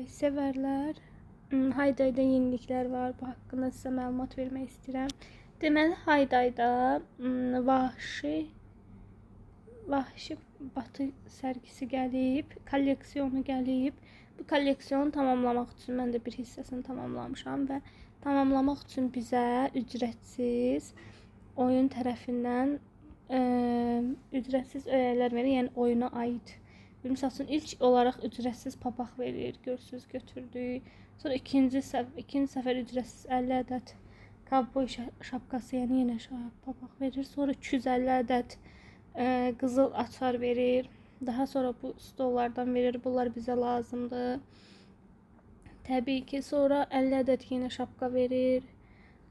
Sevərlər. Haydayda yeniliklər var. Bu haqqında sizə məlumat vermək istəyirəm. Deməli, Haydayda Vahşi Batı sərgisi gəlib, kolleksiyonu gəlib. Bu kolleksiyonu tamamlamaq üçün mən də bir hissəsini tamamlamışam və tamamlamaq üçün bizə ücretsiz oyun tərəfindən ücretsiz öyrələr verir, yəni oyuna aid. Məsəl üçün ilk olaraq ücretsiz papaq verir, görsüz götürdük. Sonra ikinci səfər ücretsiz 50 ədəd kovboy şapkası, yəni yenə papaq verir. Sonra 250 ədəd qızıl açar verir. Daha sonra bu stollardan verir. Bunlar bizə lazımdır. Təbii ki, sonra 50 ədəd yenə şapka verir.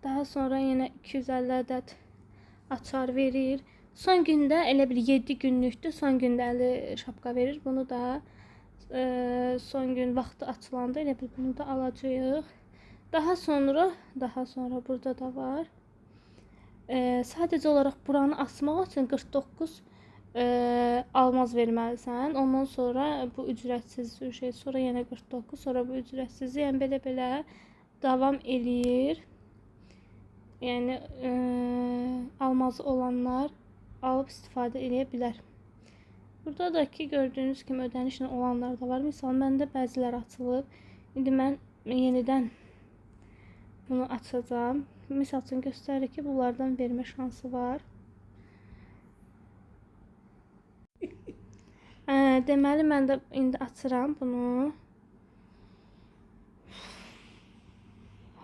Daha sonra yenə 250 ədəd açar verir. Son gündə elə bir 7 günlükdür. Son gündə 50 şapka verir. Bunu da son gün vaxtı açılanda elə bir bunu da alacağıq. Daha sonra burada da var. Sadəcə olaraq buranı açmaq üçün 49 almaz verməlisən. Ondan sonra bu ücretsiz şey, sonra yenə 49, sonra bu ücretsiz. Yəni belə davam eləyir. Yəni almazı olanlar alıb istifadə edə bilər. Burada da ki, gördüyünüz kimi ödənişlə olanlar da var. Misal, məndə bəzilər açılıb. İndi mən yenidən bunu açacağım. Misal üçün göstərir ki, bunlardan vermə şansı var. Deməli, mən də indi açıram bunu.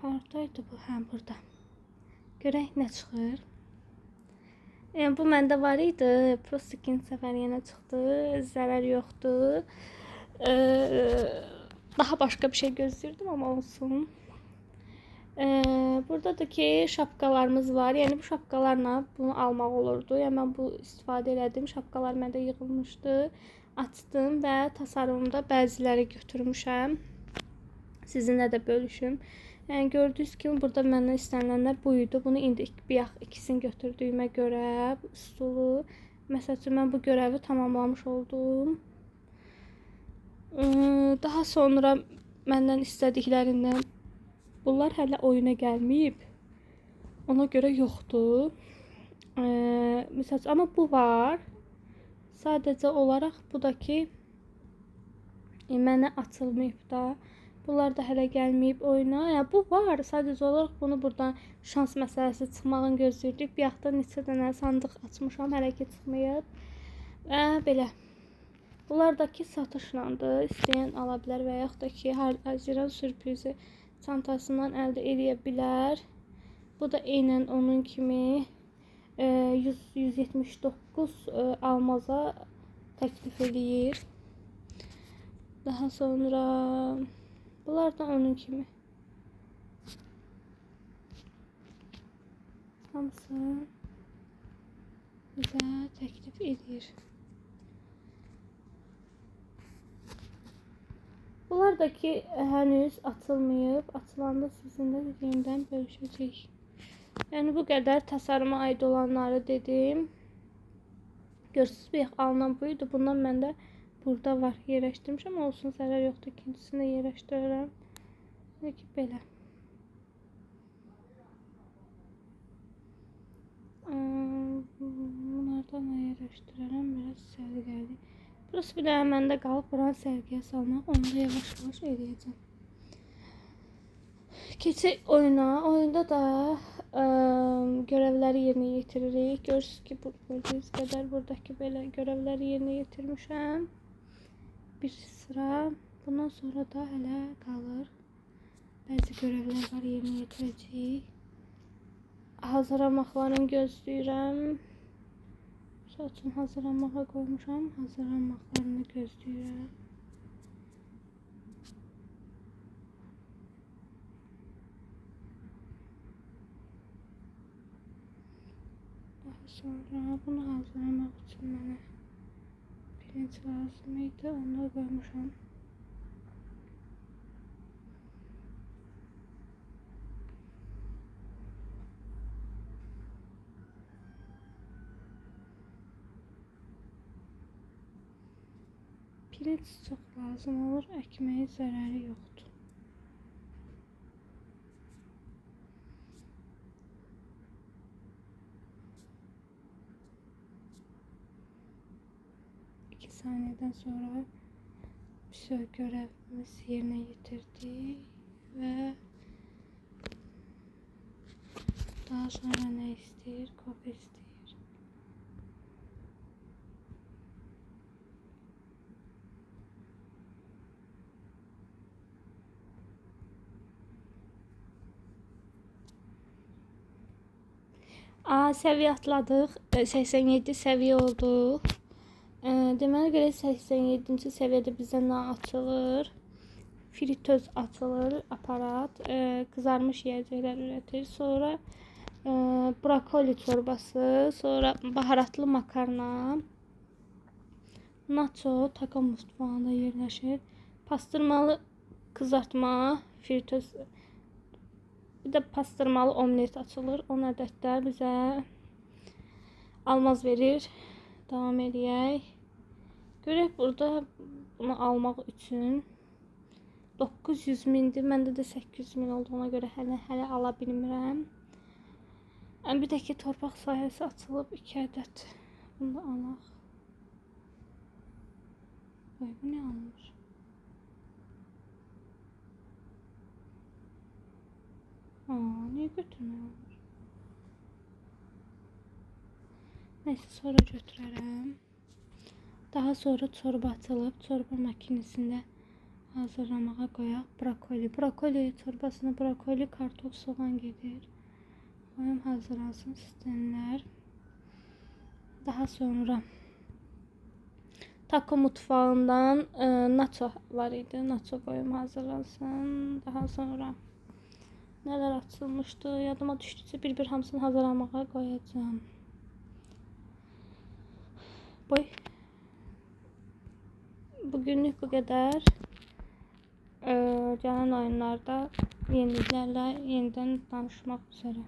Haradaydı bu? Hə, burada. Görək nə çıxır. Yəni, bu məndə var idi. Prosta ikinci səfər yenə çıxdı. Zərər yoxdur. Daha başqa bir şey gözləyirdim, amma olsun. Burada da ki, şapkalarımız var. Yəni, bu şapkalarla bunu almaq olurdu. Yəni, mən bu istifadə elədim. Şapkalar məndə yığılmışdı. Açdım və tasarımımda bəziləri götürmüşəm. Sizinlə də bölüşüm. Yəni, gördüyünüz kimi, burada məndən istənilənlər bu idi. Bunu indi ikisini götürdüyümə görə, bu stulu, məsəl üçün, mən bu görəvi tamamlamış oldum. Daha sonra məndən istədiklərindən bunlar hələ oyuna gəlməyib. Ona görə yoxdur. Məsəl üçün, amma bu var. Sadəcə olaraq bu da ki, mənə açılmayıb da. Bunlar da hələ gəlməyib oyuna. Yəni, bu var. Sadəcə olaraq bunu buradan şans məsələsi çıxmağını gözləyirdik. Bir yaxda neçə dənə sandıq açmışam, hələ ki çıxmayıb. Və belə. Bunlar da ki, satışlandır. İstəyən ala bilər və yaxud da ki, Haziran sürprizi çantasından əldə edə bilər. Bu da eynən onun kimi 179 almaza təklif edir. Daha sonra bunlar da onun kimi. Hamısı bizə təklif edir. Bunlar da ki, henüz açılmayıb. Açılanda sizinlə yenidən bölüşəcək. Yəni, bu qədər tasarıma aid olanları dedim. Görürsünüz, bir alınan buydu. Bundan mən də burada var, yerləşdirmişəm. Olsun, zərər yoxdur. İkincisini də yerləşdirərəm. Yəni ki, belə. Bunlardan da yerləşdirərəm. Biraz sərgəli. Burası bir də məndə qalıb. Buranı sərgiyə salmaq. Onu da yavaş-yavaş eləyəcəm. Keçək oyuna. Oyunda da görevləri yerinə yetiririk. Görürsünüz ki, gördüyünüz qədər buradakı belə görevləri yerinə yetirmişəm. Bir sıra. Bundan sonra da hələ qalır. Bəzi görevlər var, yerinə yetirəcəyik. Hazırlamaqlarını gözləyirəm. Misal üçün hazırlanmağa qoymuşam. Hazırlanmaqlarını gözləyirəm. Daha sonra bunu hazırlamaq üçün mənə pirinç lazım idi. Onu da qoymuşam. Pirinç çox lazım olur. Ekmeğe zərəri yoxdur. İki saniyeden sonra görevimiz yerine getirdik ve daha sonra ne istəyir? Kofe istəyir. Səviyyə atladıq. 87 səviyyə olduq. Deməli görə 87-ci səviyyədə bizə nə açılır? Fritöz açılır, aparat, kızarmış yiyəcəklər üretir. Sonra brokoli çorbası, sonra baharatlı makarna, nacho, taco mutfağında yerləşir. Pastırmalı kızartma, fritöz, bir də pastırmalı omlet açılır. 10 ədədlər bizə almaz verir. Devam edək. Görək burada bunu almaq üçün 900 mindir. Məndə də 800 min olduğuna görə hələ ala bilmirəm. Bir də ki torpaq sahəsi açılıb 2 ədəd. Bunu da alaq. Bu nə almış? Niyə götürmürəm? Neyse sonra götürərəm. Daha sonra çorba açılıb, çorba makinesində hazırlamağa qoyaq. Brokoli. Brokoli çorbasına brokoli, kartof, soğan gedir. Qoyum hazırlansın istəyənlər. Daha sonra taco mutfağından nacho var idi. Nacho qoyum hazırlansın. Daha sonra nələr açılmışdı? Yadıma düşdükcə bir-bir hamısını hazırlamağa qoyacağım. Bugünlük bu kadar. Gələn oyunlarda yeniliklərlə yenidən danışmaq üzrə.